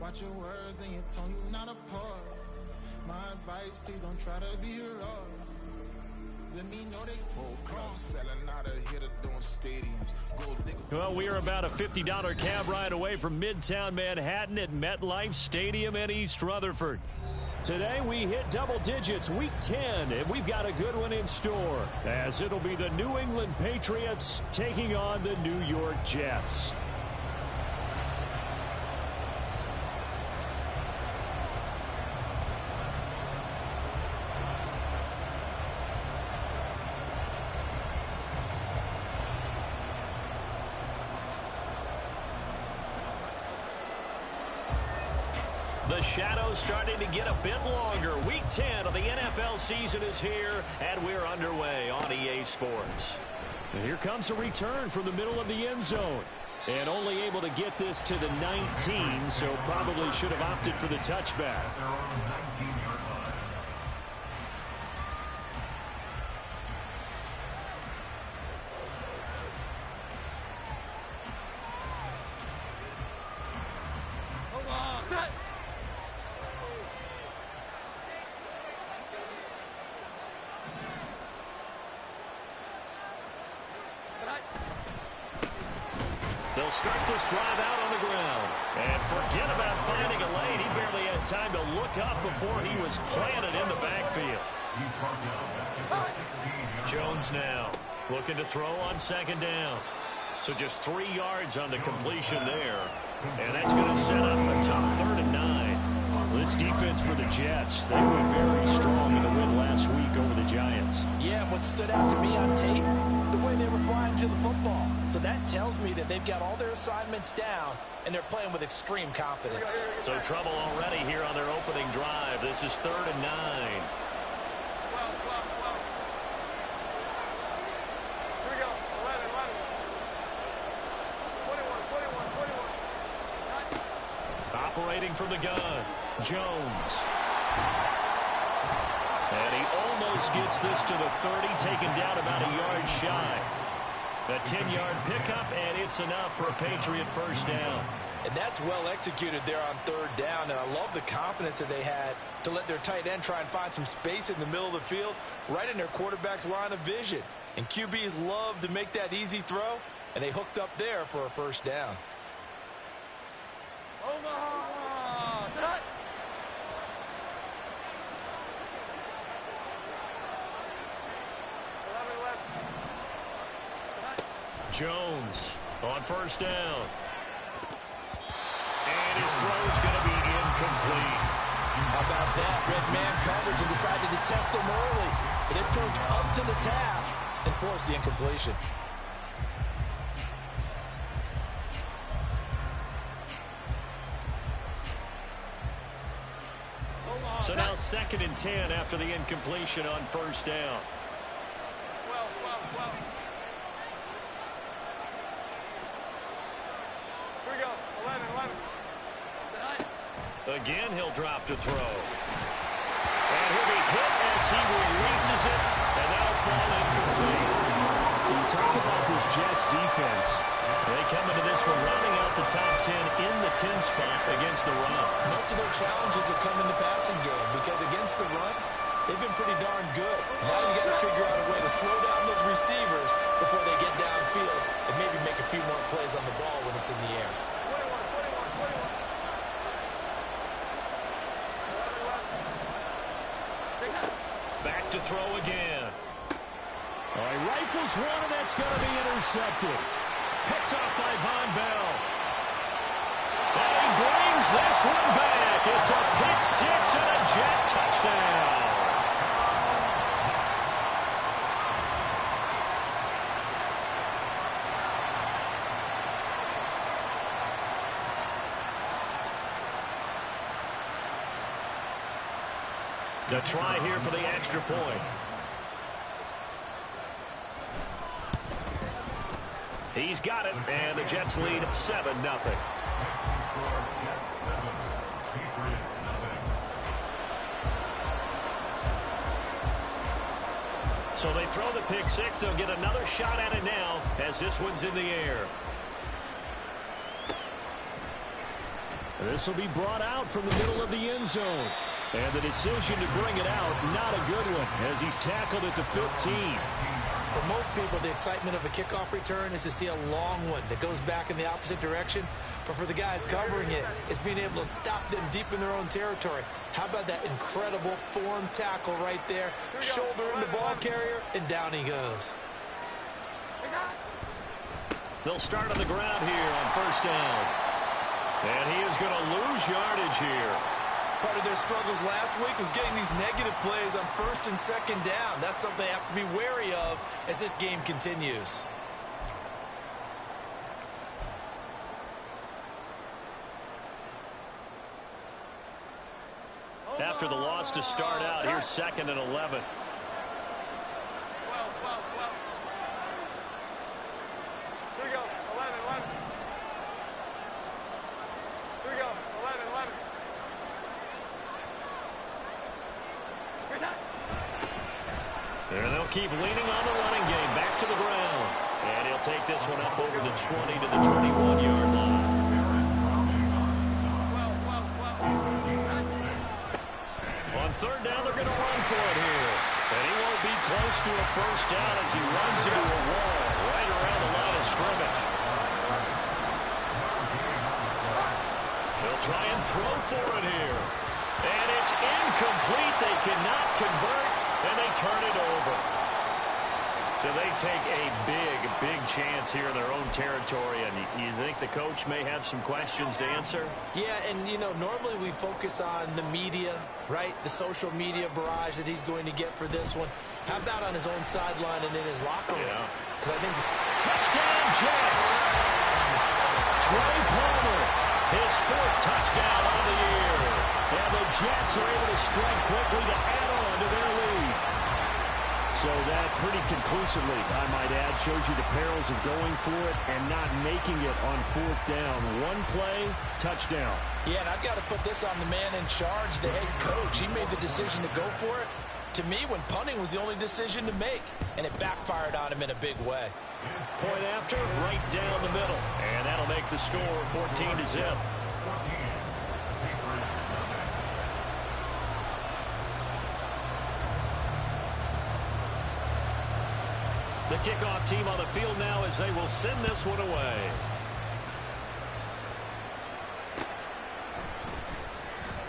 Watch your words and your tone, you not a part. My advice, please don't try to be heroic. Let me know they selling out of here to doing stadiums. Well, we are about a $50 cab ride away from Midtown Manhattan at MetLife Stadium in East Rutherford. Today we hit double digits, week 10, and we've got a good one in store, as it'll be the New England Patriots taking on the New York Jets. The shadow's starting to get a bit longer. Week 10 of the NFL season is here, and we're underway on EA Sports. And here comes a return from the middle of the end zone. And only able to get this to the 19, so probably should have opted for the touchback. They'll start this drive out on the ground. And forget about finding a lane. He barely had time to look up before he was planted in the backfield. Jones now looking to throw on second down. So just 3 yards on the completion there. And that's going to set up a tough 3rd and 9. This defense for the Jets, they were very strong in the win last week over the Giants. Yeah, what stood out to me on tape, the way they were flying to the football. So that tells me that they've got all their assignments down, and they're playing with extreme confidence. So trouble already here on their opening drive. This is 3rd and 9. Here we go. 11. 21. Operating from the gun, Jones. And he almost gets this to the 30, taken down about a yard shy. A 10-yard pickup, and it's enough for a Patriot first down. And that's well executed there on 3rd down, and I love the confidence that they had to let their tight end try and find some space in the middle of the field, right in their quarterback's line of vision. And QBs love to make that easy throw, and they hooked up there for a first down. Omaha! Set! Jones on first down. And his throw's going to be incomplete. How about that? Red man coverage and decided to test him early. But it proved up to the task and forced the incompletion. So now 2nd and 10 after the incompletion on first down. 12. Here we go. 11. Again, he'll drop to throw. And he'll be hit as he releases it, and that'll fall incomplete. You talk about this Jets defense. They come into this one rounding out the top 10 in the 10 spot against the run. Most of their challenges have come in the passing game because against the run, they've been pretty darn good. Now you got to figure out a way to slow down those receivers before they get downfield and maybe make a few more plays on the ball when it's in the air. 21. Back to throw again. All right, rifles one, and that's going to be intercepted. Picked off by Von Bell. And he brings this one back. It's a pick 6 and a Jet touchdown. The try here for the extra point. He's got it, and the Jets lead 7-0. So they throw the pick 6. They'll get another shot at it now as this one's in the air. This will be brought out from the middle of the end zone. And the decision to bring it out, not a good one, as he's tackled at the 15. For most people, the excitement of a kickoff return is to see a long one that goes back in the opposite direction. But for the guys covering it, it's being able to stop them deep in their own territory. How about that incredible form tackle right there? Shoulder in the ball carrier, and down he goes. They'll start on the ground here on first down. And he is going to lose yardage here. Part of their struggles last week was getting these negative plays on first and second down. That's something they have to be wary of as this game continues. After the loss to start out, here's 2nd and 11. 12, 12, 12. Here we go. 11, 11. Here we go. 11, 11. And they'll keep leaning on the running game. Back to the ground. And he'll take this one up over the 20 to the 21-yard line. 12, 12, 12. On third down, they're going to run for it here. And he won't be close to a first down as he runs into a wall right around the line of scrimmage. They'll try and throw for it here. And it's incomplete. They cannot convert, and they turn it over. So they take a big chance here in their own territory. And you think the coach may have some questions to answer? Yeah, and, you know, normally we focus on the media, right? The social media barrage that he's going to get for this one. How about on his own sideline and in his locker room? Yeah. Because I think touchdown, Jets! Trey Palmer, his 4th touchdown of the year. And the Jets are able to strike quickly to add on to their lead. So that pretty conclusively, I might add, shows you the perils of going for it and not making it on 4th down. One play, touchdown. Yeah, and I've got to put this on the man in charge, the head coach. He made the decision to go for it. To me, when punting was the only decision to make, and it backfired on him in a big way. Point after, right down the middle. And that'll make the score 14-0. The kickoff team on the field now as they will send this one away.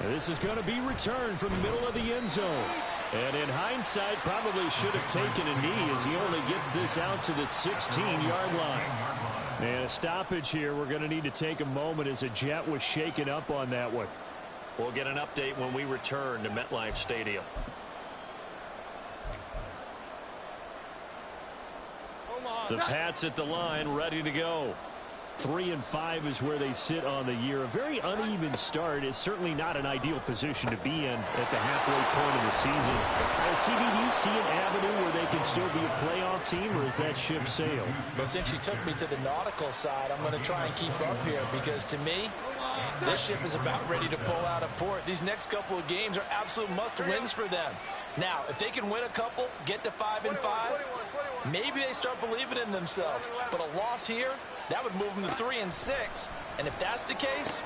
This is going to be returned from the middle of the end zone. And in hindsight, probably should have taken a knee as he only gets this out to the 16-yard line. And a stoppage here. We're going to need to take a moment as a Jet was shaken up on that one. We'll get an update when we return to MetLife Stadium. The Pats at the line, ready to go. 3-5 is where they sit on the year. A very uneven start is certainly not an ideal position to be in at the halfway point of the season. CB, do you see an avenue where they can still be a playoff team, or is that ship sailed? But since you took me to the nautical side, I'm going to try and keep up here because to me, this ship is about ready to pull out of port. These next couple of games are absolute must-wins for them. Now, if they can win a couple, get to 5-5, maybe they start believing in themselves. But a loss here, that would move them to 3-6. And if that's the case,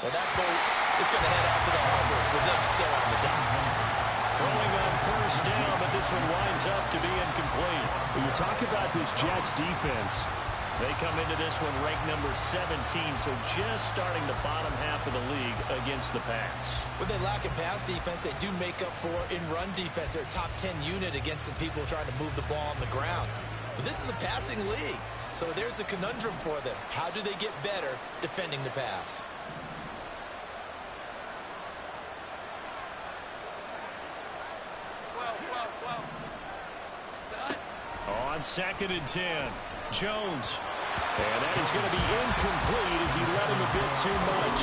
well, that boat is going to head out to the harbor with them still on the dock. Throwing on first down, but this one winds up to be incomplete. When you talk about this Jets defense, they come into this one ranked number 17, so just starting the bottom half of the league against the pass. When they lack in pass defense, they do make up for in run defense. They're a top 10 unit against the people trying to move the ball on the ground. But this is a passing league, so there's a conundrum for them. How do they get better defending the pass? On 2nd and 10, Jones. And that is going to be incomplete as he let him a bit too much.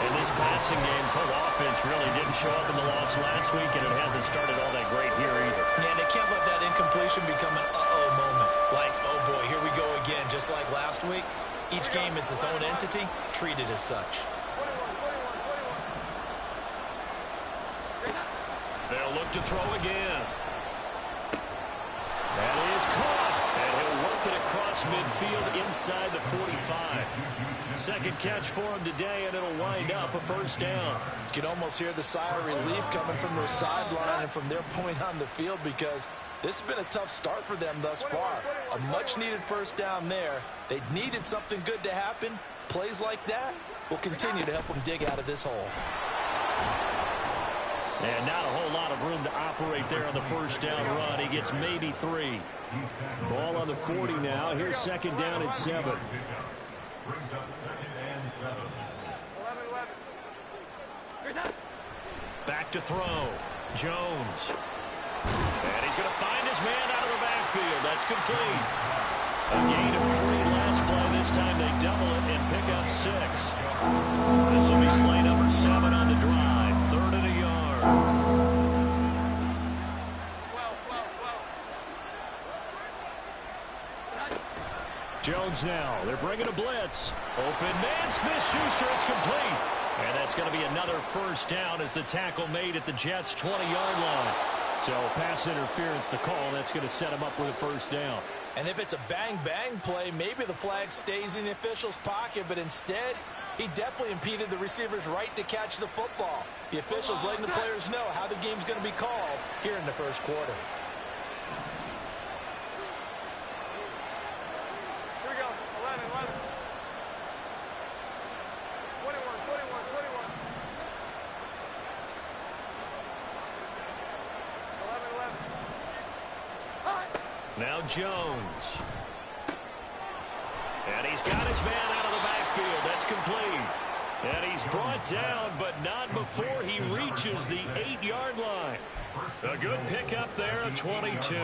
And this passing game's whole offense really didn't show up in the loss last week, and it hasn't started all that great here either. Yeah, they can't let that incompletion become an uh-oh moment. Like, oh boy, here we go again, just like last week. Each game is its own entity, treated as such. They'll look to throw again. That is caught, and he'll work it across across midfield inside the 45. Second catch for him today, and it'll wind up a first down. You can almost hear the sigh of relief coming from their sideline and from their point on the field, because this has been a tough start for them thus far. A much-needed first down there. They needed something good to happen. Plays like that will continue to help them dig out of this hole. And not a whole lot of room to operate there on the first down run. He gets maybe 3. Ball on the 40 now. Here's second down at 7. Brings up second and 7. 11. Back to throw. Jones. And he's going to find his man out of the backfield. That's complete. A gain of 3 last play. This time they double it and pick up 6. This will be play number 7 on the drive. 3rd and a yard. Jones now. They're bringing a blitz. Open man, Smith-Schuster. It's complete. And that's going to be another first down as the tackle made at the Jets' 20-yard line. So pass interference to call. That's going to set him up with a first down. And if it's a bang-bang play, maybe the flag stays in the official's pocket, but instead, he definitely impeded the receiver's right to catch the football. The official's letting the players know how the game's going to be called here in the first quarter. Here we go. 11. 21. 11. Now Jones. And he's got his man out of the backfield. That's complete. And he's brought down, but not before he reaches the 8-yard line. A good pickup there, a 22.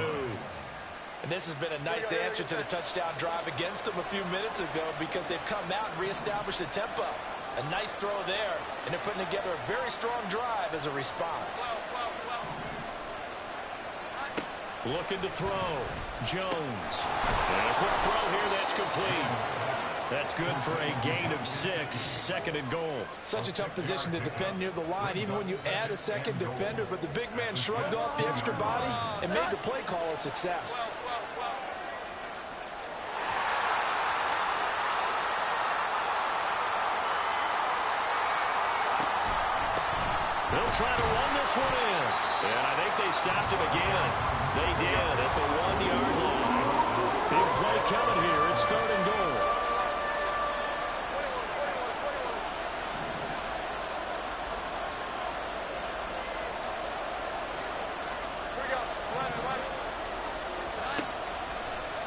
And this has been a nice answer to the touchdown drive against them a few minutes ago, because they've come out and reestablished the tempo. A nice throw there, and they're putting together a very strong drive as a response. Looking to throw. Jones. And a quick throw here. That's complete. That's good for a gain of 6. 2nd and goal. Such a tough position to defend near the line, even when you add a second defender. But the big man shrugged off the extra body and made the play call a success. They'll try to run this one in. And I think they stopped him again. They did at the 1-yard line. Big play coming here. It's 3rd and goal. Here we go. 11.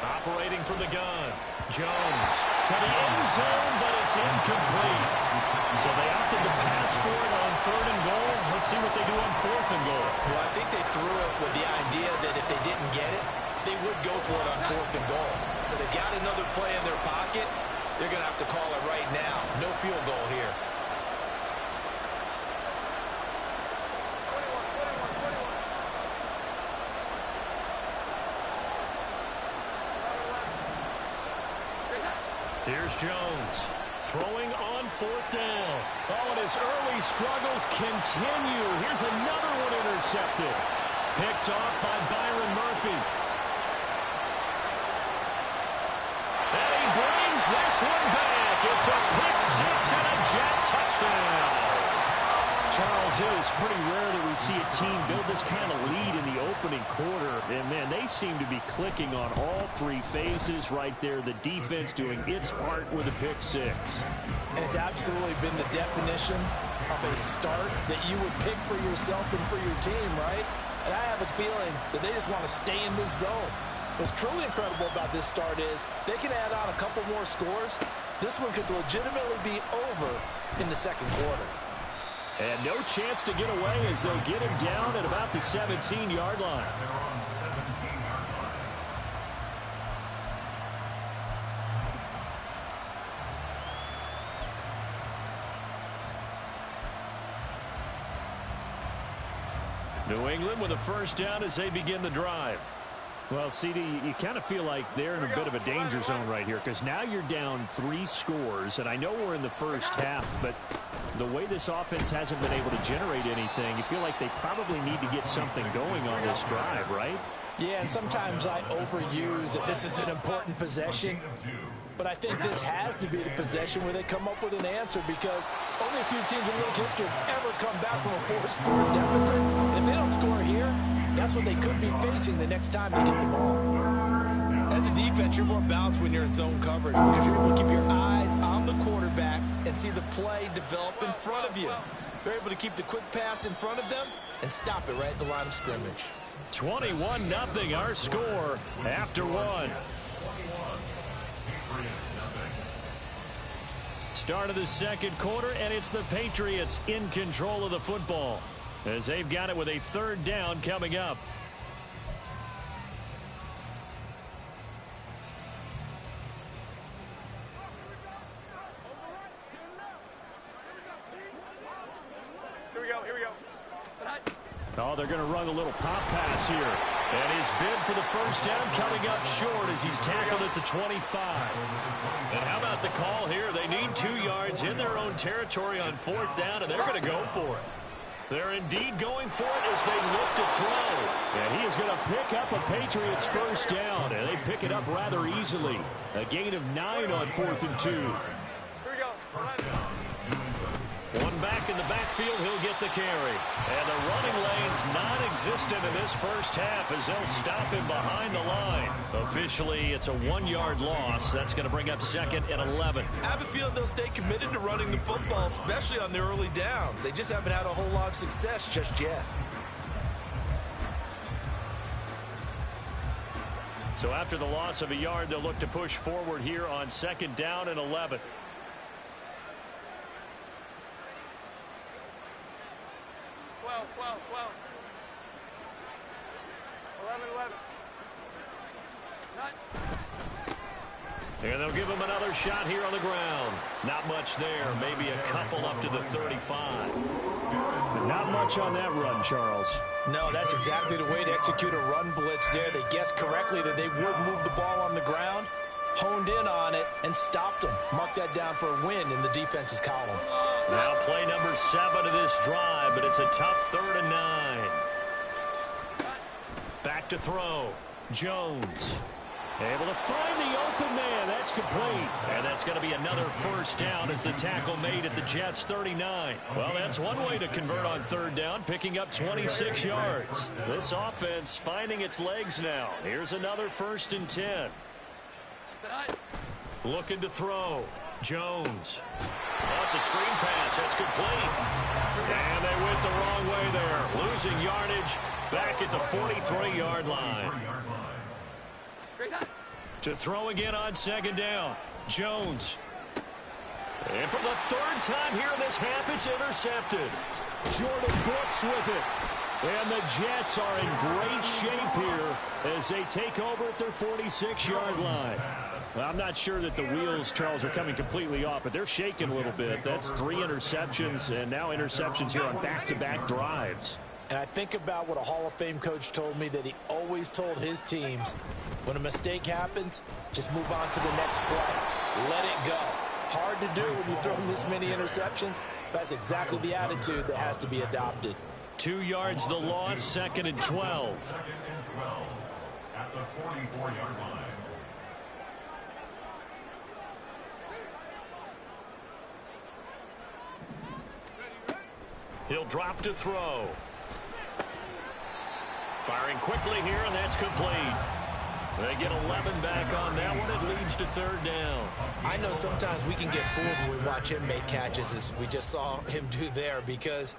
Operating from the gun. Jones to the end zone, but it's incomplete. So they opted to pass for it on 3rd and goal. Let's see what they do on 4th and goal. Well, I think they threw it with the idea that if they didn't get it, they would go for it on 4th and goal. So they've got another play in their pocket. They're going to have to call it right now. No field goal here. 21. Here's Jones throwing on 4th down. Oh, and his early struggles continue. Here's another one intercepted. Picked off by Byron Murphy. And he brings this one back. It's a pick 6 and a Jet touchdown. Charles, it is pretty rare that we see a team build this kind of lead in the opening quarter. And, man, they seem to be clicking on all 3 phases right there. The defense doing its part with a pick 6. And it's absolutely been the definition of a start that you would pick for yourself and for your team, right? And I have a feeling that they just want to stay in this zone. What's truly incredible about this start is they can add on a couple more scores. This one could legitimately be over in the second quarter. And no chance to get away as they'll get him down at about the 17-yard line. New England with a first down as they begin the drive. Well, CD, you kind of feel like they're in a bit of a danger zone right here, because now you're down 3 scores, and I know we're in the first half, but the way this offense hasn't been able to generate anything, you feel like they probably need to get something going on this drive, right? Yeah, and sometimes I overuse that this is an important possession. But I think this has to be the possession where they come up with an answer, because only a few teams in league history have ever come back from a 4-score deficit. And if they don't score here, that's what they could be facing the next time they get the ball. As a defense, you're more balanced when you're in zone coverage because you're able to keep your eyes on the quarterback and see the play develop in front of you. They're able to keep the quick pass in front of them and stop it right at the line of scrimmage. 21-0 our score after one. Start of the second quarter, and it's the Patriots in control of the football as they've got it with a third down coming up. Here we go. Oh, they're going to run a little pop pass here. And his bid for the first down coming up short as he's tackled at the 25. And how about the call here? They need 2 yards in their own territory on fourth down, and they're going to go for it. They're indeed going for it as they look to throw. And he is going to pick up a Patriots first down, and they pick it up rather easily. A gain of 9 on 4th and 2. Here we go. One back in the backfield, he'll get the carry. And the running lane's non-existent in this first half as they'll stop him behind the line. Officially, it's a 1-yard loss. That's going to bring up 2nd and 11. I have a feeling they'll stay committed to running the football, especially on their early downs. They just haven't had a whole lot of success just yet. So after the loss of a yard, they'll look to push forward here on 2nd down and 11. 12. 11. And they'll give him another shot here on the ground. Not much there. Maybe a couple up to the 35. Not much on that run, Charles. No, that's exactly the way to execute a run blitz there. They guessed correctly that they would move the ball on the ground, honed in on it, and stopped them. Mark that down for a win in the defense's column. Now play number 7 of this drive, but it's a tough 3rd and 9. Back to throw. Jones. Able to find the open man. That's complete. And that's going to be another first down as the tackle made at the Jets' 39. Well, that's one way to convert on 3rd down, picking up 26 yards. This offense finding its legs now. Here's another 1st and 10. Looking to throw. Jones. Oh, it's a screen pass. That's complete. And they went the wrong way there. Losing yardage back at the 43-yard line. To throw again on 2nd down. Jones. And for the 3rd time here in this half, it's intercepted. Jordan Brooks with it. And the Jets are in great shape here as they take over at their 46-yard line. Well, I'm not sure that the wheels, Charles, are coming completely off, but they're shaking a little bit. That's 3 interceptions, and now interceptions here on back-to-back drives. And I think about what a Hall of Fame coach told me, that he always told his teams, when a mistake happens, just move on to the next play. Let it go. Hard to do when you're throwing this many interceptions. That's exactly the attitude that has to be adopted. 2 yards the loss, 2nd and 12. At the 44-yard line. He'll drop to throw. Firing quickly here, and that's complete. They get 11 back on that one. It leads to 3rd down. I know sometimes we can get fooled when we watch him make catches, as we just saw him do there, because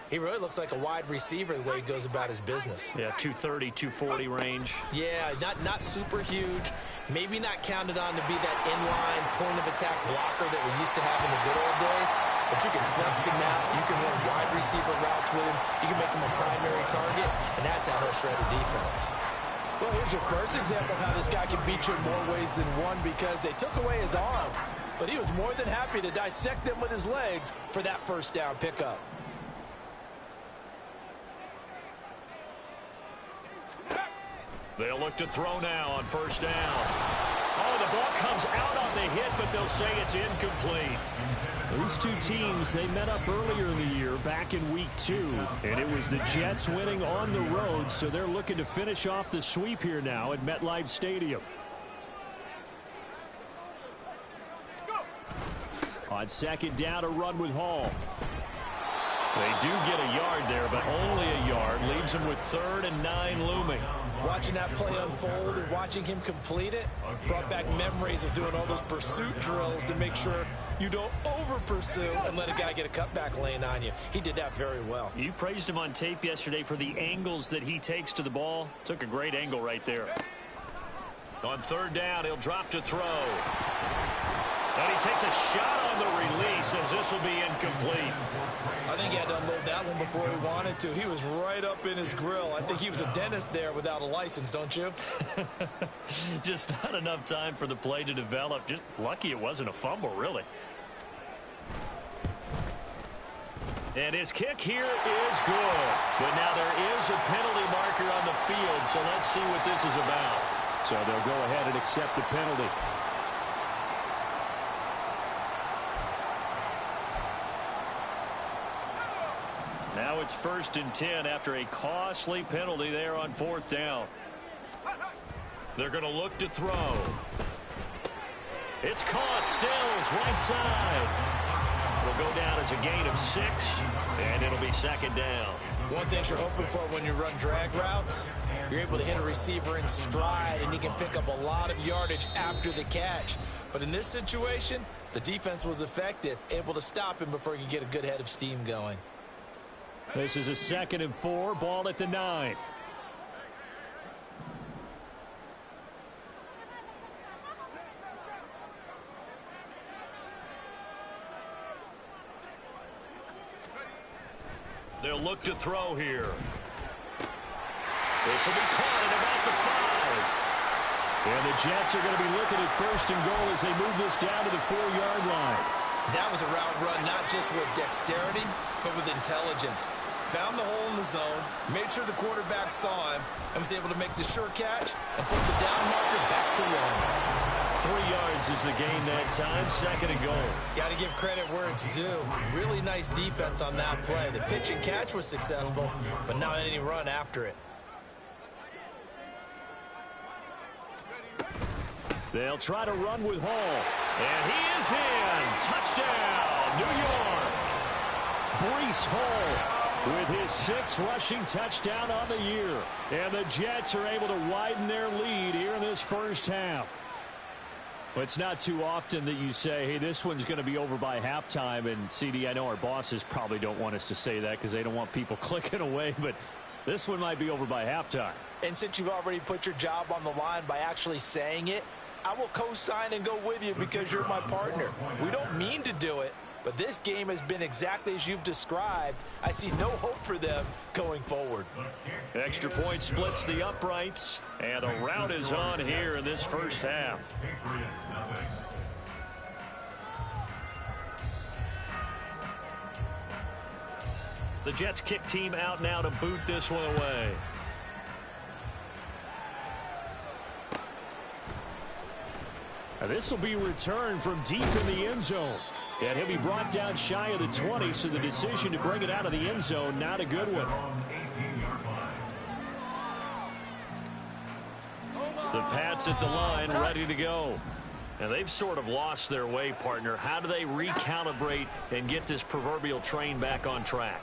he really looks like a wide receiver the way he goes about his business. Yeah, 230, 240 range. Yeah, not super huge. Maybe not counted on to be that inline point-of-attack blocker that we used to have in the good old days. But you can flex him out. You can run wide receiver routes with him. You can make him a primary target, and that's how he'll shred a defense. Well, here's your first example of how this guy can beat you in more ways than one, because they took away his arm. But he was more than happy to dissect them with his legs for that first down pickup. They'll look to throw now on 1st down. Oh, the ball comes out on the hit, but they'll say it's incomplete. These two teams, they met up earlier in the year, back in week 2, and it was the Jets winning on the road, so they're looking to finish off the sweep here now at MetLife Stadium. On second down, a run with Hall. They do get a yard there, but only a yard. Leaves them with 3rd and 9 looming. Watching that play unfold and watching him complete it brought back memories of doing all those pursuit drills to make sure you don't over-pursue and let a guy get a cutback lane on you. He did that very well. You praised him on tape yesterday for the angles that he takes to the ball. Took a great angle right there. On 3rd down, he'll drop to throw. And he takes a shot on the release as this will be incomplete. I think he had to unload that one before he wanted to. He was right up in his grill. I think he was a dentist there without a license, don't you? Just not enough time for the play to develop. Just lucky it wasn't a fumble, really. And his kick here is good. But now there is a penalty marker on the field, so let's see what this is about. So they'll go ahead and accept the penalty. Now it's 1st and 10 after a costly penalty there on 4th down. They're going to look to throw. It's caught. Stills right side. It'll go down as a gain of 6, and it'll be 2nd down. One thing you're hoping for when you run drag routes, you're able to hit a receiver in stride, and he can pick up a lot of yardage after the catch. But in this situation, the defense was effective, able to stop him before he could get a good head of steam going. This is a 2nd and 4, ball at the 9. They'll look to throw here. This will be caught at about the 5. And the Jets are going to be looking at 1st and goal as they move this down to the 4-yard line. That was a route run not just with dexterity, but with intelligence. Found the hole in the zone, made sure the quarterback saw him, and was able to make the sure catch and flip the down marker back to 1. 3 yards is the gain that time, 2nd and goal. Got to give credit where it's due. Really nice defense on that play. The pitch and catch was successful, but not any run after it. They'll try to run with Hall. And he is in. Touchdown, New York. Breece Hall with his 6th rushing touchdown on the year. And the Jets are able to widen their lead here in this first half. Well, it's not too often that you say, hey, this one's going to be over by halftime. And, CD, I know our bosses probably don't want us to say that because they don't want people clicking away. But this one might be over by halftime. And since you've already put your job on the line by actually saying it, I will co-sign and go with you because you're my partner. We don't mean to do it, but this game has been exactly as you've described. I see no hope for them going forward. Extra point splits the uprights, and a rout is on here in this first half. The Jets kick team out now to boot this one away. Now this will be returned from deep in the end zone. And he'll be brought down shy of the 20, so the decision to bring it out of the end zone, not a good one. The Pats at the line, ready to go. And they've sort of lost their way, partner. How do they recalibrate and get this proverbial train back on track?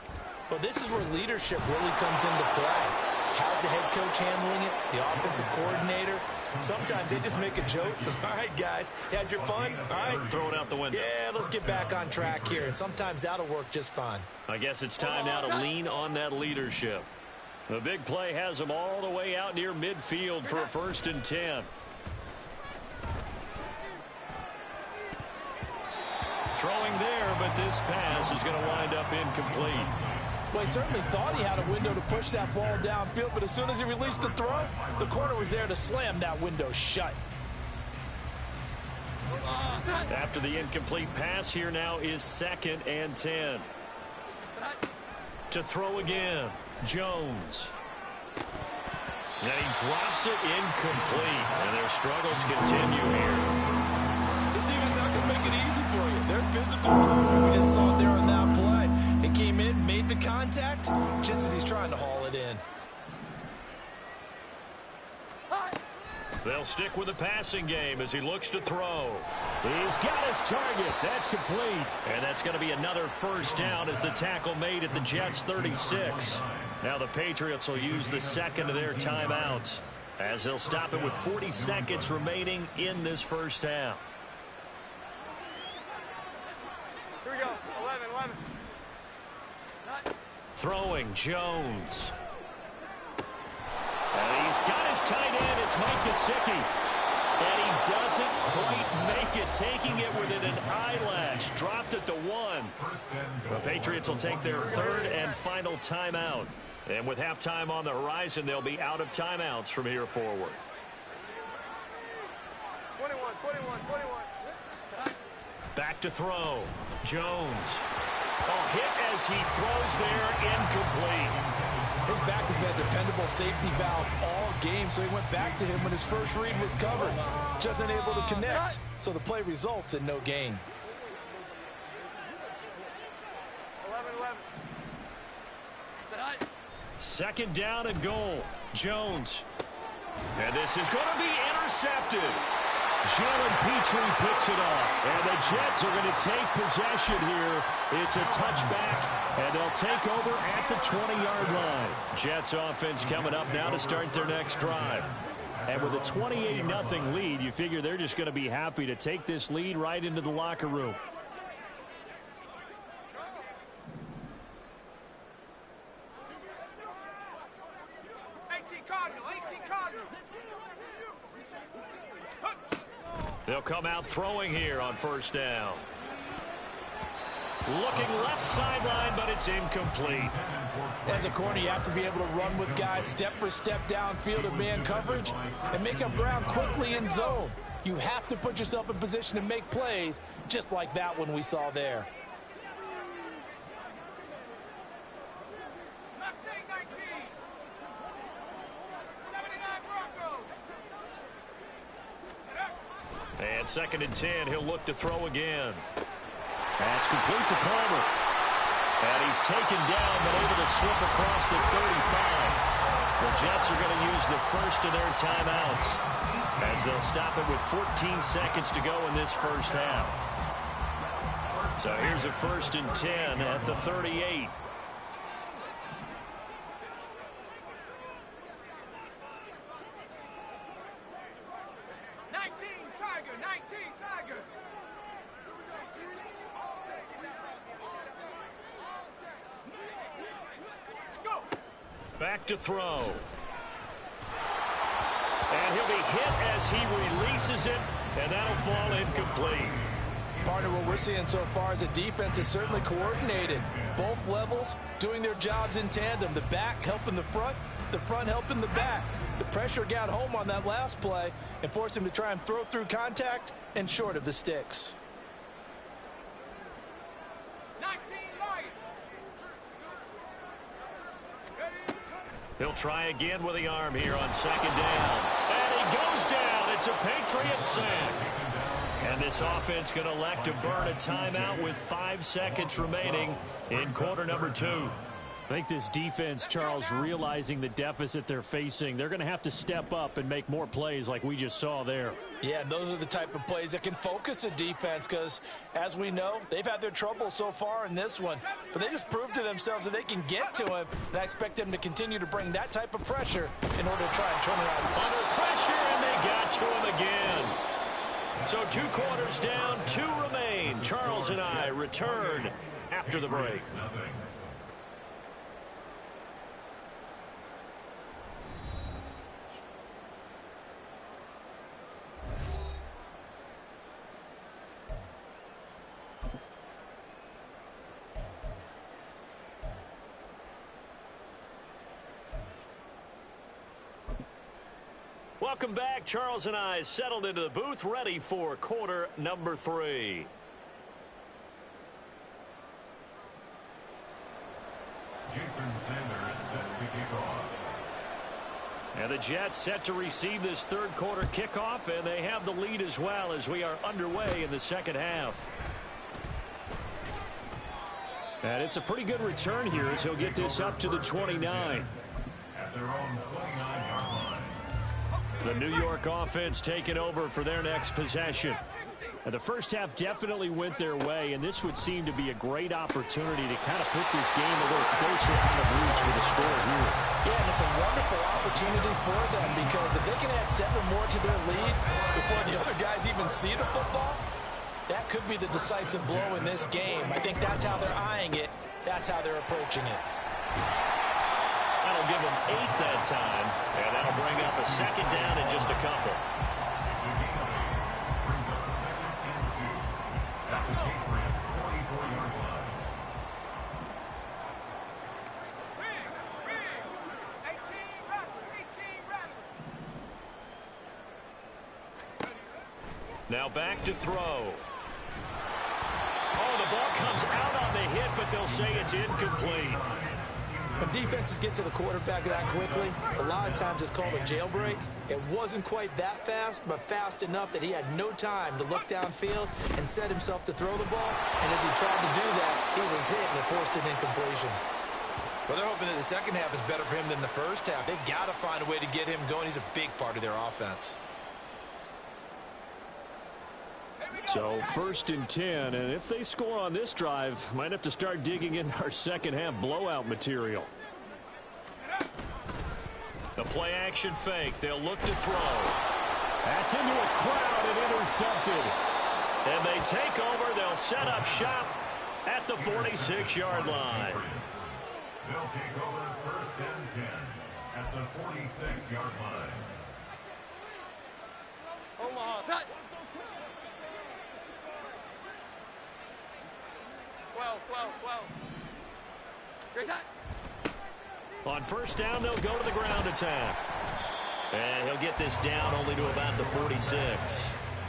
Well, this is where leadership really comes into play. How's the head coach handling it? The offensive coordinator? Sometimes they just make a joke. All right, guys, you had your fun? All right. Throw it out the window. Yeah, let's get back on track here. And sometimes that'll work just fine. I guess it's time now to lean on that leadership. The big play has them all the way out near midfield for a 1st and 10. Throwing there, but this pass is going to wind up incomplete. Well, he certainly thought he had a window to push that ball downfield, but as soon as he released the throw, the corner was there to slam that window shut. After the incomplete pass, here now is 2nd and 10. To throw again, Jones. And he drops it incomplete, and their struggles continue here. This team is not going to make it easy for you. They're physical group, and we just saw it there on that play. It came in, made the contact, just as he's trying to haul it in. They'll stick with the passing game as he looks to throw. He's got his target. That's complete. And that's going to be another first down as the tackle made at the Jets' 36. Now the Patriots will use the second of their timeouts as they'll stop it with 40 seconds remaining in this first half. Here we go. 11. Throwing Jones. And he's got his tight end. It's Mike Gesicki. And he doesn't quite make it, taking it within an eyelash. Dropped at the 1. The Patriots will take their third and final timeout. And with halftime on the horizon, they'll be out of timeouts from here forward. 21. Back to throw. Jones. Hit as he throws there, incomplete. His back has been a dependable safety valve all game, so he went back to him when his first read was covered. Just unable to connect, so the play results in no gain. 11. Second down and goal. Jones. And this is going to be intercepted. Jalen Petrie picks it off. And the Jets are going to take possession here. It's a touchback, and they'll take over at the 20-yard line. Jets offense coming up now to start their next drive. And with a 28-0 lead, you figure they're just going to be happy to take this lead right into the locker room. They'll come out throwing here on first down. Looking left sideline, but it's incomplete. As a corner, you have to be able to run with guys step for step downfield in man coverage and make up ground quickly in zone. You have to put yourself in position to make plays, just like that one we saw there. And 2nd and 10, he'll look to throw again. That's complete to Palmer. And he's taken down, but able to slip across the 35. The Jets are going to use the first of their timeouts as they'll stop it with 14 seconds to go in this first half. So here's a 1st and 10 at the 38. Back to throw. And he'll be hit as he releases it, and that'll fall incomplete. Partner, what we're seeing so far is a defense is certainly coordinated. Both levels doing their jobs in tandem. The back helping the front helping the back. The pressure got home on that last play and forced him to try and throw through contact and short of the sticks. He'll try again with the arm here on 2nd down. And he goes down. It's a Patriot sack. And this offense going to elect to burn a timeout with 5 seconds remaining in quarter number 2. I think this defense, Charles, realizing the deficit they're facing, they're going to have to step up and make more plays like we just saw there. Yeah, and those are the type of plays that can focus a defense because, as we know, they've had their trouble so far in this one. But they just proved to themselves that they can get to him, and I expect them to continue to bring that type of pressure in order to try and turn around. Under pressure, and they got to him again. So 2 quarters down, 2 remain. Charles and I return after the break. Welcome back. Charles and I settled into the booth, ready for quarter number 3. Jason Sanders set to kick off. And the Jets set to receive this third quarter kickoff, and they have the lead as well as we are underway in the second half. And it's a pretty good return here as he'll get this up to the 29. At their own 29-yard line. The New York offense taking over for their next possession. And the first half definitely went their way, and this would seem to be a great opportunity to kind of put this game a little closer out of reach with a score here. Yeah, and it's a wonderful opportunity for them because if they can add 7 more to their lead before the other guys even see the football, that could be the decisive blow in this game. I think that's how they're eyeing it. That's how they're approaching it. That'll give them 8 that time, and that'll bring up a second down in just a couple. Now back to throw. Oh, the ball comes out on the hit, but they'll say it's incomplete. When defenses get to the quarterback that quickly, a lot of times it's called a jailbreak. It wasn't quite that fast, but fast enough that he had no time to look downfield and set himself to throw the ball. And as he tried to do that, he was hit and it forced an incompletion. Well, they're hoping that the second half is better for him than the first half. They've got to find a way to get him going. He's a big part of their offense. So 1st and 10, and if they score on this drive, might have to start digging in our second half blowout material. The play action fake. They'll look to throw. That's into a crowd and intercepted. And they take over. They'll set up shop at the 46-yard line. They'll take over 1st and 10 at the 46-yard line. Omaha, set. 12. Great time. On 1st down, they'll go to the ground attack. And he'll get this down only to about the 46.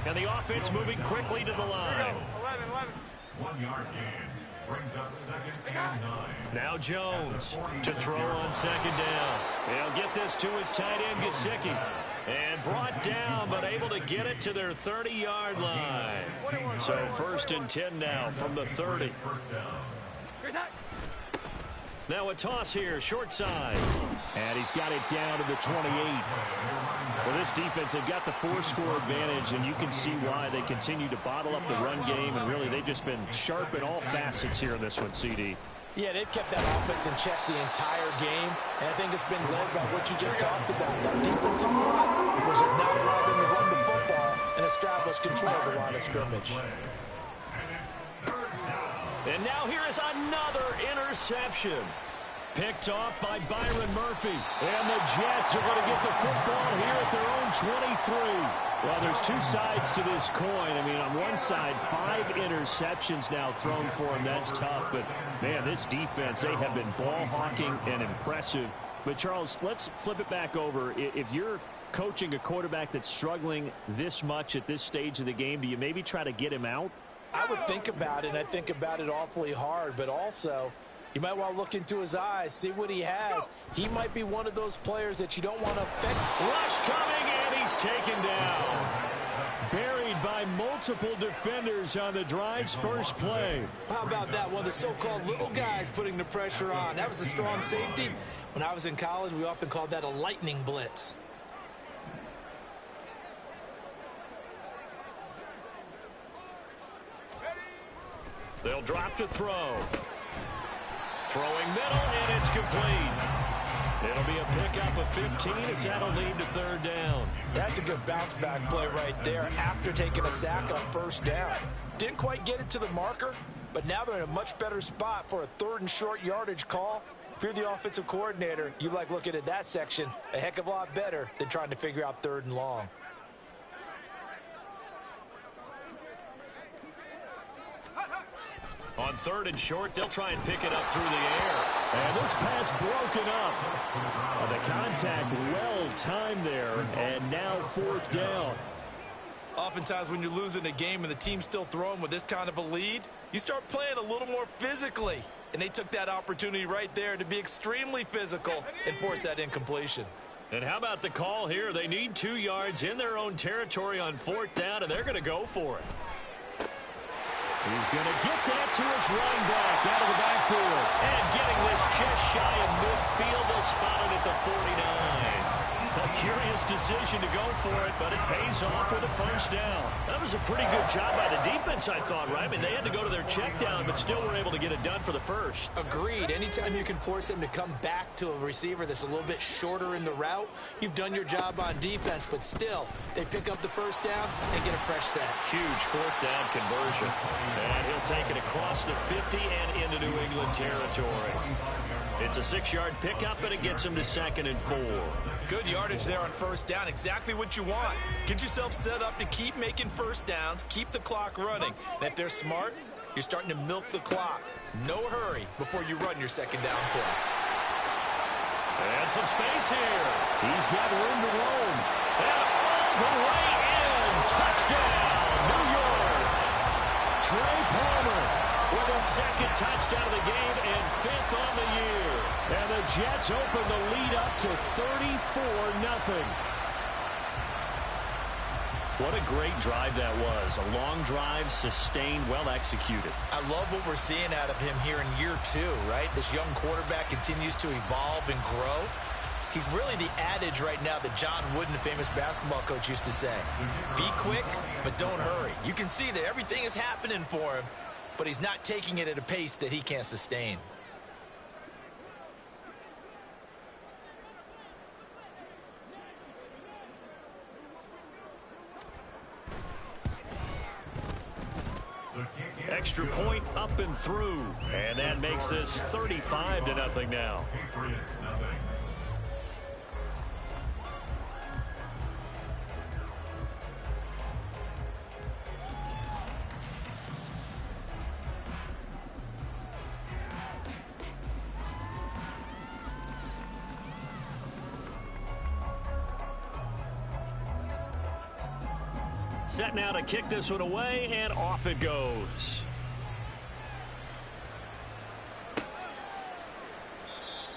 And the offense moving quickly to the line. 11. 1 yard gain brings up 2nd and 9. Now Jones to throw on 2nd down. He'll get this to his tight end, Gesicki. And brought down, but able to get it to their 30-yard line. So 1st and 10 now from the 30. Now a toss here, short side. And he's got it down to the 28. Well, this defense, they've got the 4-score advantage, and you can see why they continue to bottle up the run game. And really, they've just been sharp in all facets here in this one, CD. Yeah, they've kept that offense in check the entire game, and I think it's been led by what you just talked about, that defensive front, which has not allowed them to run the football and establish control of the line of scrimmage. And now here is another interception. Picked off by Byron Murphy. And the Jets are going to get the football here at their own 23. Well, there's 2 sides to this coin. I mean, on one side, 5 interceptions now thrown for him. That's tough. But, man, this defense, they have been ball hawking and impressive. But, Charles, let's flip it back over. If you're coaching a quarterback that's struggling this much at this stage of the game, do you maybe try to get him out? I would think about it, and I think about it awfully hard. But also, you might want to look into his eyes, see what he has. He might be one of those players that you don't want to affect. Rush coming, and he's taken down. Buried by multiple defenders on the drive's first play. How about that? One of the so-called little guys putting the pressure on. That was a strong safety. When I was in college, we often called that a lightning blitz. They'll drop to throw. Throwing middle, and it's complete. It'll be a pickup of 15 as that'll lead to 3rd down. That's a good bounce-back play right there after taking a sack on 1st down. Didn't quite get it to the marker, but now they're in a much better spot for a 3rd and short yardage call. If you're the offensive coordinator, you like looking at that section a heck of a lot better than trying to figure out 3rd and long. On 3rd and short, they'll try and pick it up through the air. And this pass broken up. The contact well timed there, and now 4th down. Oftentimes when you're losing a game and the team's still throwing with this kind of a lead, you start playing a little more physically. And they took that opportunity right there to be extremely physical and force that incompletion. And how about the call here? They need 2 yards in their own territory on 4th down, and they're going to go for it. He's going to get that to his running back out of the backfield. And getting this just shy of midfield, they'll spot it at the 49. A curious decision to go for it, but it pays off with a first down. That was a pretty good job by the defense, I thought, right? I mean, they had to go to their check down, but still were able to get it done for the first. Agreed. Anytime you can force him to come back to a receiver that's a little bit shorter in the route, you've done your job on defense, but still, they pick up the first down and get a fresh set. Huge fourth down conversion. And he'll take it across the 50 and into New England territory. It's a 6-yard pickup, and it gets him to 2nd and 4. Good yardage there on first down. Exactly what you want. Get yourself set up to keep making first downs, keep the clock running. And if they're smart, you're starting to milk the clock. No hurry before you run your second down play. And some space here. He's got room to roam. And all the way in. Touchdown, New York. Trey Palmer with a 2nd touchdown of the game and 5th on the year. And the Jets open the lead up to 34-0. What a great drive that was. A long drive, sustained, well executed. I love what we're seeing out of him here in year 2, right? This young quarterback continues to evolve and grow. He's really the adage right now that John Wooden, the famous basketball coach, used to say. Be quick, but don't hurry. You can see that everything is happening for him, but he's not taking it at a pace that he can't sustain. Extra point up and through. And that makes this 35-0 now. Patriots nothing. Set now to kick this one away, and off it goes.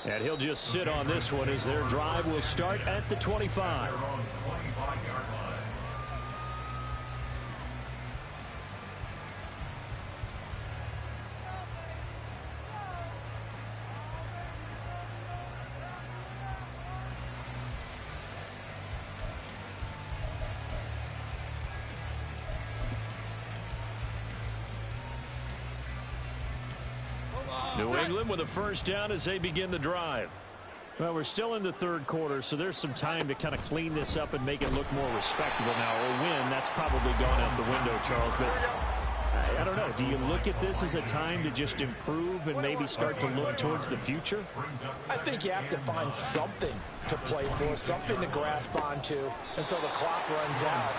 And he'll just sit on this one as their drive will start at the 25. They're on the 25-yard line. New England with a first down as they begin the drive. Well, we're still in the third quarter, so there's some time to kind of clean this up and make it look more respectable now. Or win, that's probably gone out the window, Charles. But I don't know. Do you look at this as a time to just improve and maybe start to look towards the future? I think you have to find something to play for, something to grasp onto until the clock runs out.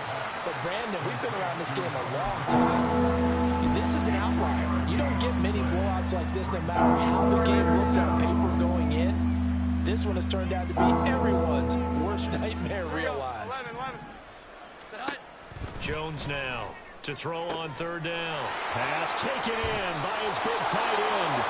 But, Brandon, we've been around this game a long time. This is an outlier. You don't get many blowouts like this no matter how the game looks on paper going in. This one has turned out to be everyone's worst nightmare realized. Jones now to throw on third down. Pass taken in by his big tight end.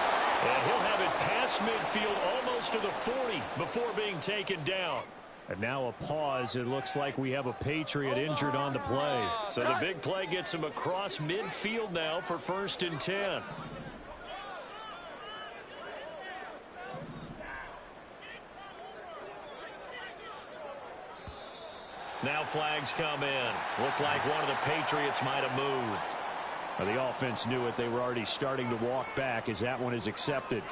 And he'll have it past midfield almost to the 40 before being taken down. And now a pause. It looks like we have a Patriot injured on the play. So the big play gets him across midfield now for 1st and 10. Now flags come in. Looked like one of the Patriots might have moved. Well, the offense knew it. They were already starting to walk back as that one is accepted.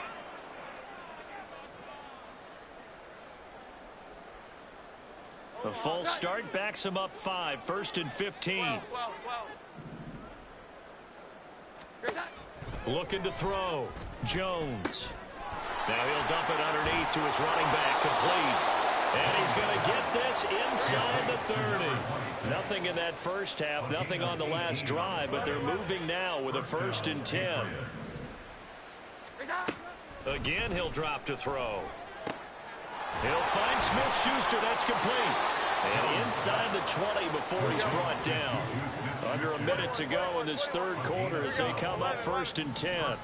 The false start backs him up 5. 1st and 15. Looking to throw. Jones. Now he'll dump it underneath to his running back. Complete. And he's going to get this inside the 30. Nothing in that first half. Nothing on the last drive. But they're moving now with a 1st and 10. Again, he'll drop to throw. He'll find Smith-Schuster. That's complete. And inside the 20 before he's brought down. Under a minute to go in this third quarter as they come up 1st and 10.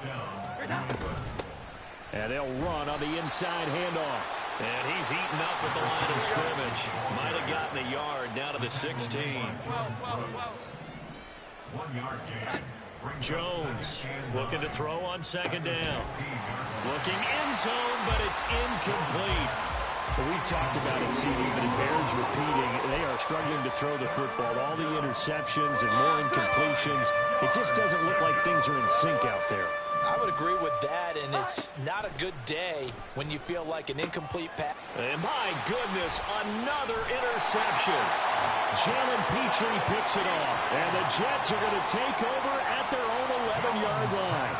And they'll run on the inside handoff. And he's eaten up at the line of scrimmage. Might have gotten a yard down to the 16. 1 yard gain. Jones looking to throw on second down. Looking end zone, but it's incomplete. Well, we've talked about it, CD, but it bears repeating. They are struggling to throw the football. All the interceptions and more incompletions. It just doesn't look like things are in sync out there. I would agree with that, and it's not a good day when you feel like an incomplete pass. And my goodness, another interception. Jalen Petrie picks it off, and the Jets are going to take over at their own 11-yard line.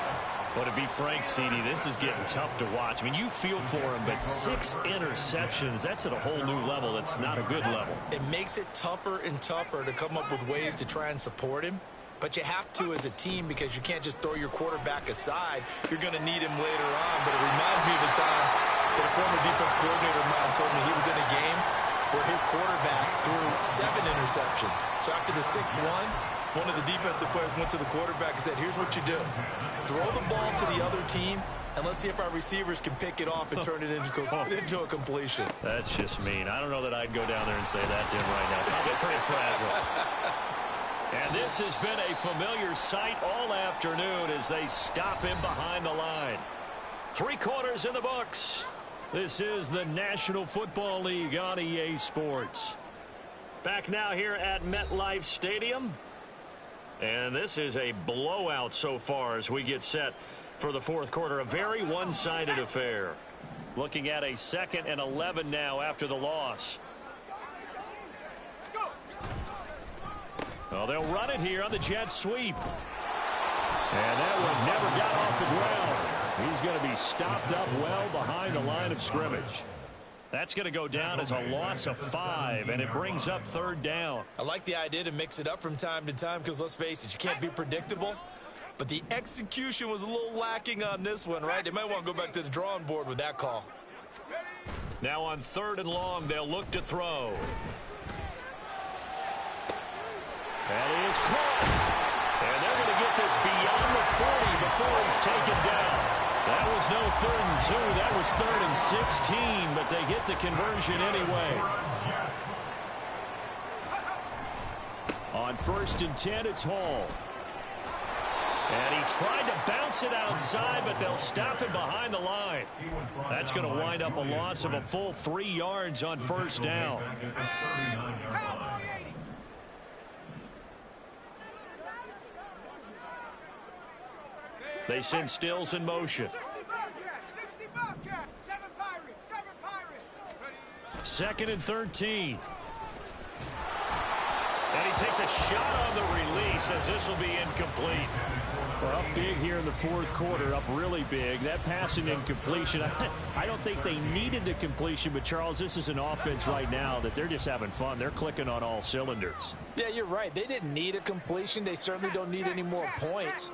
But to be frank, CD, this is getting tough to watch. I mean, you feel for him, but 6 interceptions, that's at a whole new level. It's not a good level. It makes it tougher and tougher to come up with ways to try and support him. But you have to as a team because you can't just throw your quarterback aside. You're going to need him later on. But it reminds me of the time that a former defense coordinator of mine told me he was in a game where his quarterback threw 7 interceptions. So after the 6-1, one of the defensive players went to the quarterback and said, here's what you do. Throw the ball to the other team, and let's see if our receivers can pick it off and turn it into a completion. That's just mean. I don't know that I'd go down there and say that to him right now. Probably pretty fragile. And this has been a familiar sight all afternoon as they stop him behind the line. 3 quarters in the books. This is the National Football League on EA Sports. Back now here at MetLife Stadium. And this is a blowout so far as we get set for the 4th quarter. A very one-sided affair. Looking at a 2nd and 11 now after the loss. Well, they'll run it here on the jet sweep. And that one never got off the ground. He's going to be stopped up well behind the line of scrimmage. That's going to go down as a loss of 5, and it brings up 3rd down. I like the idea to mix it up from time to time because, let's face it, you can't be predictable. But the execution was a little lacking on this one, right? They might want to go back to the drawing board with that call. Now on 3rd and long, they'll look to throw. That is caught. And they're going to get this beyond the 40 before it's taken down. That was no 3rd and 2. That was 3rd and 16, but they get the conversion anyway. On 1st and 10, it's Hall. And he tried to bounce it outside, but they'll stop him behind the line. That's going to wind up a loss of a full 3 yards on 1st down. They send Stills in motion. 2nd and 13. And he takes a shot on the release as this will be incomplete. Well, up big here in the 4th quarter, up really big. That passing incompletion, I don't think they needed the completion, but Charles, this is an offense right now that they're just having fun. They're clicking on all cylinders. Yeah, you're right. They didn't need a completion. They certainly don't need any more points,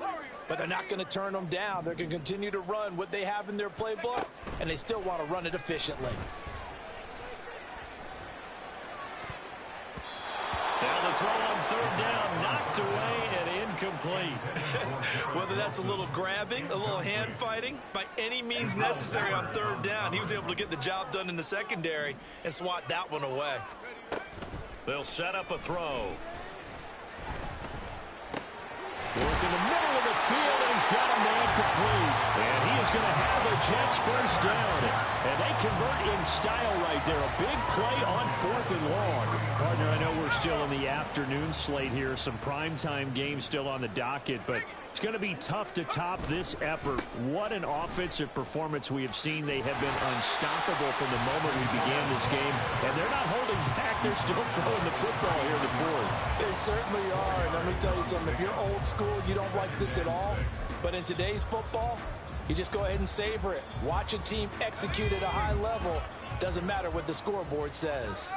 but they're not going to turn them down. They're going to continue to run what they have in their playbook, and they still want to run it efficiently. Now the throw on 3rd down, knocked away and incomplete. Whether that's a little grabbing, a little hand fighting, by any means necessary on 3rd down, he was able to get the job done in the secondary and swat that one away. They'll set up a throw. Work in the middle of the field, and he's got a man complete. And he is going to have the Jets 1st down. And they convert in style right there. A big play on 4th and long. Partner, I know we're still in the afternoon slate here. Some primetime games still on the docket, but it's going to be tough to top this effort. What an offensive performance we have seen. They have been unstoppable from the moment we began this game. And they're not holding back. They're still throwing the football here in the 4th. They certainly are. And let me tell you something. If you're old school, you don't like this at all. But in today's football, you just go ahead and savor it. Watch a team execute at a high level. Doesn't matter what the scoreboard says.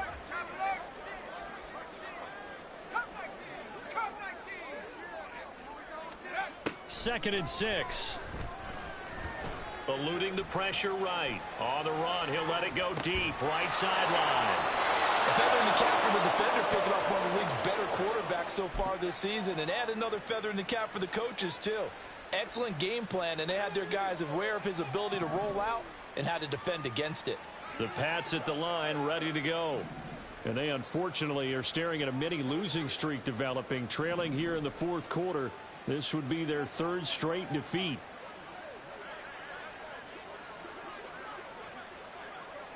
Second and 6. Eluding the pressure right. On the run, he'll let it go deep. Right sideline. A feather in the cap for the defender, picking off one of the league's better quarterbacks so far this season. And add another feather in the cap for the coaches, too. Excellent game plan, and they had their guys aware of his ability to roll out and how to defend against it. The Pats at the line, ready to go. And they unfortunately are staring at a mini losing streak developing, trailing here in the 4th quarter This would be their third straight defeat.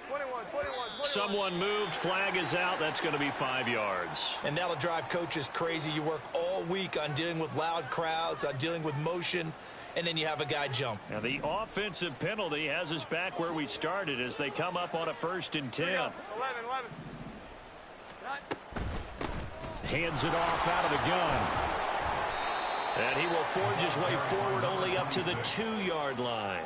21. Someone moved. Flag is out. That's going to be 5 yards. And that'll drive coaches crazy. You work all week on dealing with loud crowds, on dealing with motion, and then you have a guy jump. Now the offensive penalty has us back where we started as they come up on a 1st and 10. 11. Hands it off out of the gun. And he will forge his way forward only up to the 2-yard line.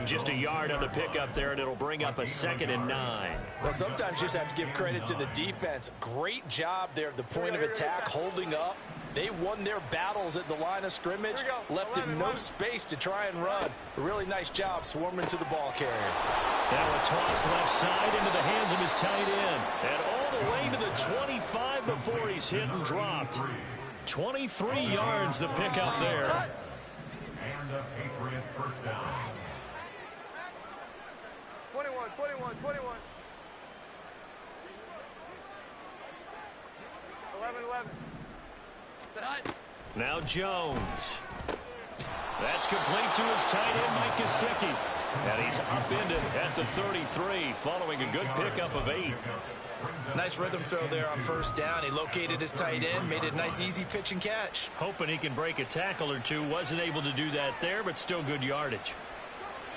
Just a yard on the pickup there, and it'll bring up a 2nd and 9. Well, sometimes you just have to give credit to the defense. Great job there at the point of attack, holding up. They won their battles at the line of scrimmage, left him no space to try and run. A really nice job swarming to the ball carrier. Now a toss left side into the hands of his tight end. And all the way to the 25 before he's hit and dropped. 23 yards the pickup there. And a Patriot first down. 21. 11. Now Jones. That's complete to his tight end, Mike Gesicki. And he's upended at the 33 following a good pickup of 8. Nice rhythm throw there on 1st down. He located his tight end, made it a nice easy pitch and catch. Hoping he can break a tackle or two. Wasn't able to do that there, but still good yardage.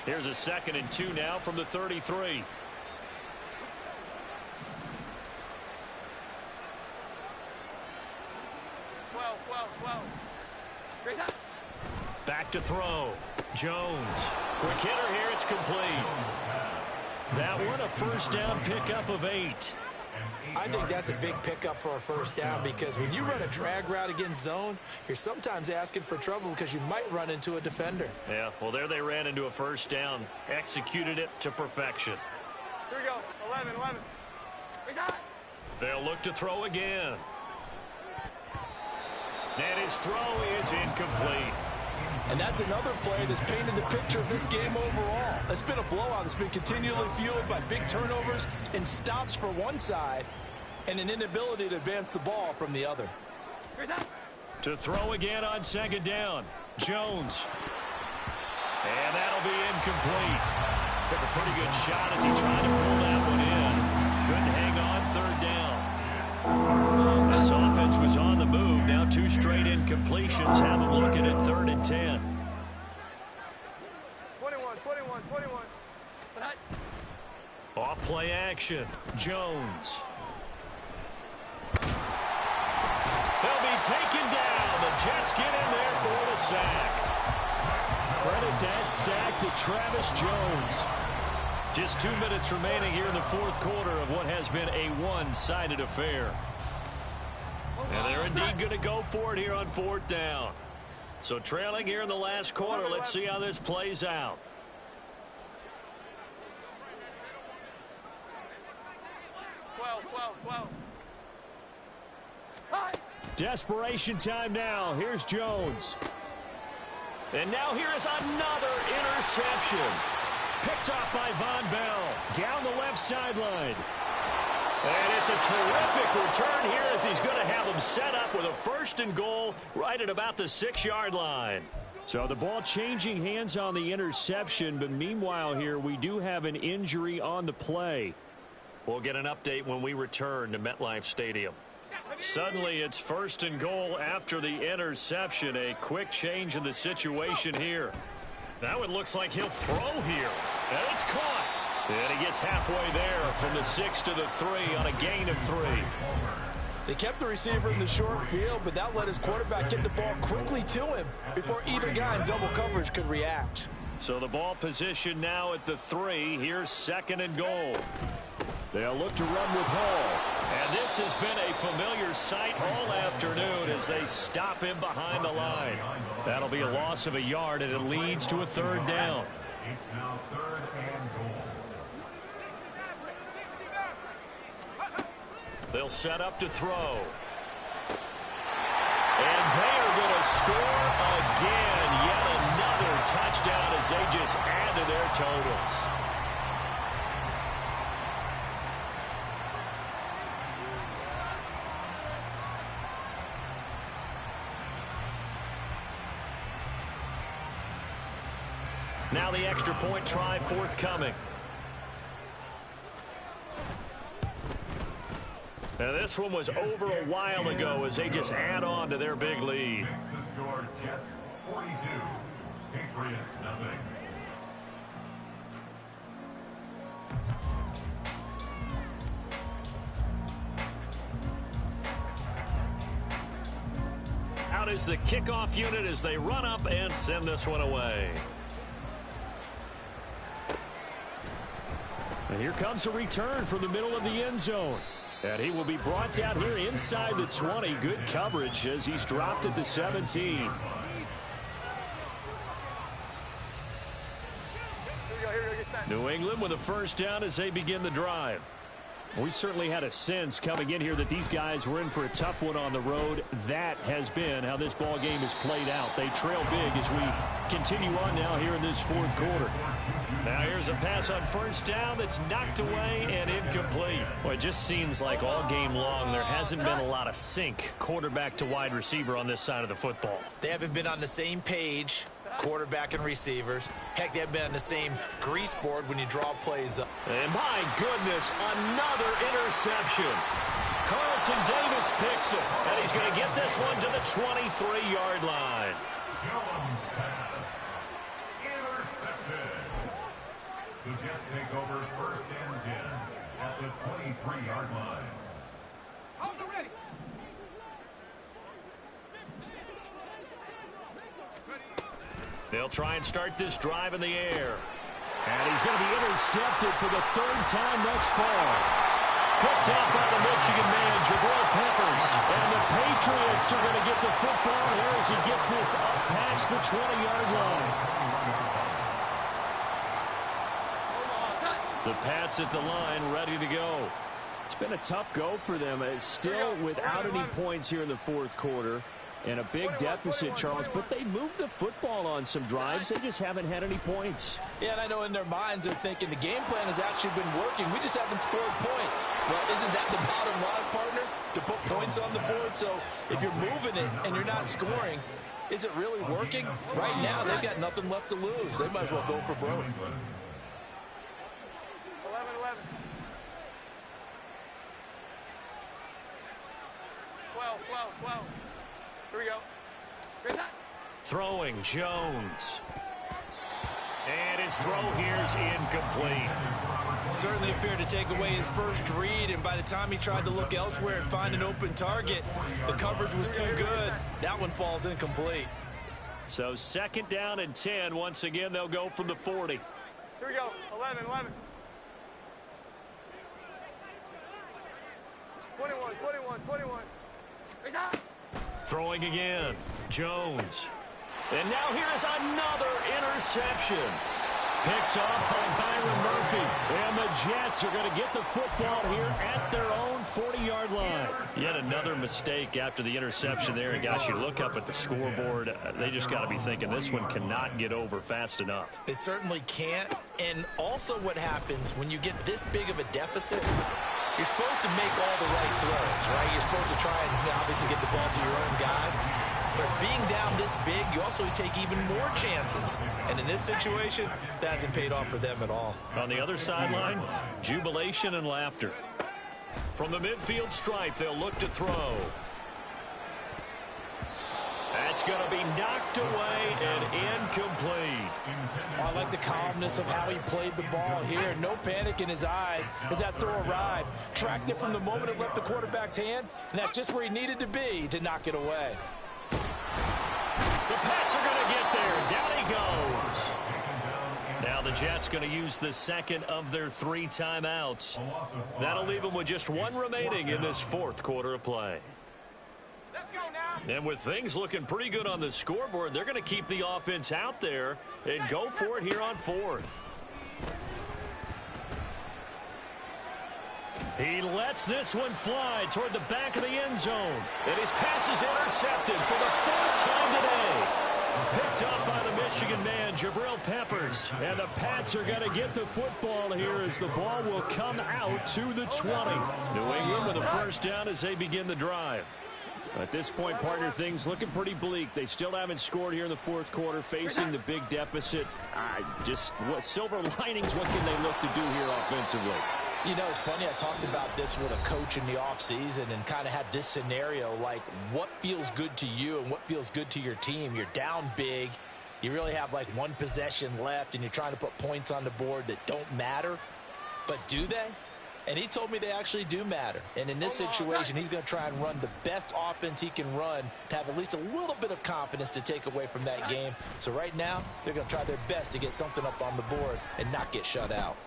Here's a 2nd and 2 now from the 33. Back to throw. Jones. Quick hitter here. It's complete. That one a 1st down pickup of 8. I think that's a big pickup for a 1st down because when you run a drag route against zone, you're sometimes asking for trouble because you might run into a defender. Yeah, well, there they ran into a 1st down. Executed it to perfection. Here we go. 11. They'll look to throw again. And his throw is incomplete. And that's another play that's painted the picture of this game overall. It's been a blowout. It's been continually fueled by big turnovers and stops for one side and an inability to advance the ball from the other. To throw again on 2nd down. Jones. And that'll be incomplete. Took a pretty good shot as he tried to pull that one in. Couldn't hang on 3rd down. This offense was on the move. Now 2 straight incompletions have them looking at 3rd and 10. 21. Off play action. Jones. They'll be taken down. The Jets get in there for the sack. Credit that sack to Travis Jones. Just 2 minutes remaining here in the 4th quarter of what has been a one-sided affair. And they're indeed going to go for it here on 4th down. So trailing here in the last quarter. Let's see how this plays out. Desperation time now. Here's Jones. And now here is another interception. Picked off by Von Bell. Down the left sideline. And it's a terrific return here as he's going to have them set up with a 1st and goal right at about the 6-yard line. So the ball changing hands on the interception, but meanwhile here we do have an injury on the play. We'll get an update when we return to MetLife Stadium. Suddenly it's 1st and goal after the interception. A quick change in the situation here. Now it looks like he'll throw here. And it's caught. And he gets halfway there from the 6 to the 3 on a gain of 3. They kept the receiver in the short field, but that let his quarterback get the ball quickly to him before either guy in double coverage could react. So the ball position now at the 3. Here's 2nd and goal. They'll look to run with Hall. And this has been a familiar sight all afternoon as they stop him behind the line. That'll be a loss of a yard, and it leads to a 3rd down. It's now 3rd and goal. They'll set up to throw. And they are going to score again. Yet another touchdown as they just add to their totals. Now the extra point try forthcoming. Now this one was over a while ago as they just add on to their big lead. Makes the score Jets 42, Patriots nothing. Out is the kickoff unit as they run up and send this one away. And here comes a return from the middle of the end zone. And he will be brought down here inside the 20. Good coverage as he's dropped at the 17. Here we go, get set. New England with a first down as they begin the drive. We certainly had a sense coming in here that these guys were in for a tough one on the road. That has been how this ball game has played out. They trail big as we continue on now here in this fourth quarter. Now here's a pass on first down that's knocked away and incomplete. Well, it just seems like all game long there hasn't been a lot of sync quarterback to wide receiver on this side of the football. They haven't been on the same page, quarterback and receivers. Heck, they haven't been on the same grease board when you draw plays up. And my goodness, another interception. Carlton Davis picks it, and he's going to get this one to the 23-yard line. Jones pass intercepted. The Jets take over first and 10 at the 23-yard line. Hold it ready. They'll try and start this drive in the air. And he's going to be intercepted for the third time thus far. Picked up by the Michigan man, Jabril Peppers. And the Patriots are going to get the football here as he gets this up past the 20-yard line. The Pats at the line, ready to go. It's been a tough go for them. It's still without any points here in the fourth quarter. And a big deficit, Charles, but they moved the football on some drives. They just haven't had any points. Yeah, and I know in their minds they're thinking the game plan has actually been working. We just haven't scored points. Well, isn't that the bottom line, partner? To put points on the board? So if you're moving it and you're not scoring, is it really working? Right now, they've got nothing left to lose. They might as well go for broke. 11-11. 12. Here we go. Good time. Throwing Jones. And his throw here's incomplete. Certainly appeared to take away his first read, and by the time he tried to look elsewhere and find an open target, the coverage was too good. That one falls incomplete. So second down and 10. Once again, they'll go from the 40. Here we go. 11. 21. Good time. Throwing again. Jones. And now here's another interception. Picked off by Byron Murphy. And the Jets are going to get the football here at their own 40-yard line. Yet another mistake after the interception there. And gosh, you look up at the scoreboard, they just got to be thinking this one cannot get over fast enough. It certainly can't. And also what happens when you get this big of a deficit, you're supposed to make all the right throws, right? You're supposed to try and obviously get the ball to your own guys. But being down this big, you also take even more chances. And in this situation, that hasn't paid off for them at all. On the other sideline, jubilation and laughter. From the midfield stripe, they'll look to throw. That's going to be knocked away and incomplete. Oh, I like the calmness of how he played the ball here. No panic in his eyes as that throw arrived. Tracked it from the moment it left the quarterback's hand, and that's just where he needed to be to knock it away. The Pats are going to get there. Down he goes. Now the Jets going to use the second of their 3 timeouts. That'll leave them with just 1 remaining in this fourth quarter of play. Let's go now. And with things looking pretty good on the scoreboard, they're going to keep the offense out there and go for it here on 4th. He lets this one fly toward the back of the end zone. And his pass is intercepted for the 4th time today. Picked up by the Michigan man, Jabril Peppers. And the Pats are going to get the football here as the ball will come out to the 20. New England with a first down as they begin the drive. At this point, partner, things looking pretty bleak. They still haven't scored here in the fourth quarter, facing the big deficit. What silver linings, what can they look to do here offensively? You know, it's funny, I talked about this with a coach in the offseason and kind of had this scenario, like what feels good to you and what feels good to your team. You're down big. You really have like one possession left, and you're trying to put points on the board that don't matter. But do they? And he told me they actually do matter. And in this situation, he's going to try and run the best offense he can run to have at least a little bit of confidence to take away from that game. So right now, they're going to try their best to get something up on the board and not get shut out.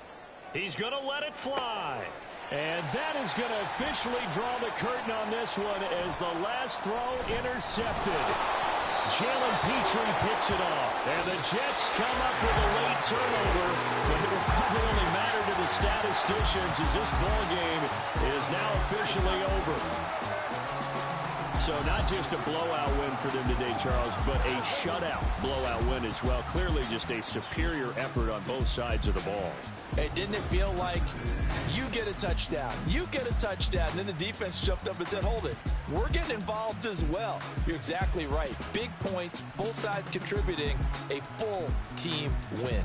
He's going to let it fly. And that is going to officially draw the curtain on this one as the last throw intercepted. Jalen Petrie picks it off. And the Jets come up with a late turnover, but it will probably only matter to the statisticians as this ball game is now officially over. So not just a blowout win for them today, Charles, but a shutout blowout win as well. Clearly just a superior effort on both sides of the ball. Hey, didn't it feel like you get a touchdown, you get a touchdown, and then the defense jumped up and said, hold it, we're getting involved as well. You're exactly right. Big points, both sides contributing, a full team win.